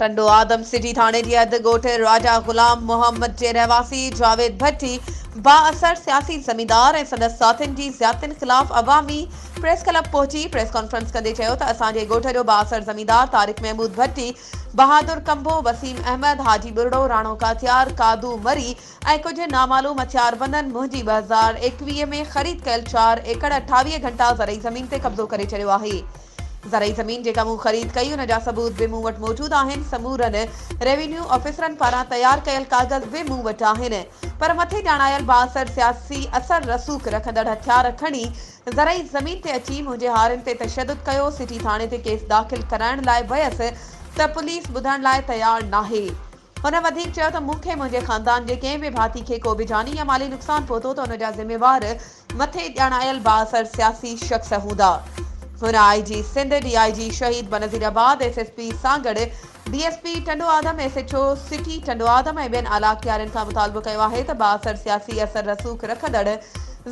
टंडो आदम city थाने जी अध ॻोठ राजा गुलाम मोहम्मद जे रहवासी जावेद भट्टी बाअसर सियासी ज़मींदार ऐं संदसि साथियुनि जी ज़ियादतियुनि ख़िलाफ़ अवामी प्रेस क्लब पहुची प्रेस कॉन्फ्रेंस कंदे चयो त असांजे ॻोठ जो बाअसर ज़मींदार तारिक महमूद भट्टी बहादुर कंबो वसीम अहमद हाजी बुरड़ो राणो काथियार कादू मरी ऐं कुझु नामालूम हथियारबंदनि मुंहिंजी 2021 में ख़रीद कयल 4 एकड़ 28 घंटा ज़रई ज़मीन ते कब्ज़ो करे छॾियो आहे। ज़रई ज़मीन जेका मूं ख़रीद कई उन जा सबूत बि मूं वटि मौजूदु आहिनि। समूरनि रेवेन्यू ऑफिसरनि पारां तयारु कयल कागज़ बि मूं वटि आहिनि, पर मथे ॼाणायल बाअसर सियासी असर रसूख़ रखंदड़ हथियार खणी ज़रई ज़मीन ते अची मुंहिंजे हारियुनि ते तशदुद कयो। सिटी थाणे ते केस दाख़िल कराइण लाइ वियसि त पुलिस ॿुधण लाइ तयारु नाहे। हुन वधीक चयो त मूंखे मुंहिंजे ख़ानदान जे कंहिं बि भाती खे को बि जानी या माली नुक़सानु पहुतो त हुन जा ज़िम्मेवार मथे ॼाणायल बाअसर सियासी शख़्स हूंदा। हुन आईजी सिंध, डीआईजी शहीद बनज़ीराबाद, एसएसपी सागड़, डीएसपी टंडो आदम, एसएचओ सिटी टंडो आदम ऐं ॿियनि आला अख्तियारनि खां मुतालबो कयो आहे त बाअसर सियासी असर रसूख़ रखंदड़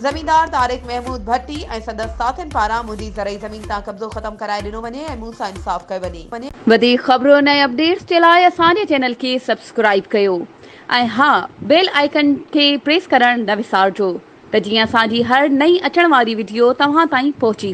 ज़मींदार तारिक महमूद भट्टी ऐं संदसि साथियुनि पारां मुंहिंजी ज़रई ज़मीन तां कब्ज़ो ख़तमु कराए ॾिनो वञे ऐं मूं सां इंसाफ़ कयो वञे। वधीक ख़बरुनि ऐं अपडेट्स जे लाइ असांजे चैनल खे सब्सक्राइब कयो ऐं हा, बेल आइकन खे प्रेस करणु न विसारिजो त जीअं असांजी हर नई अचण वारी वीडियो तव्हां ताईं पहुची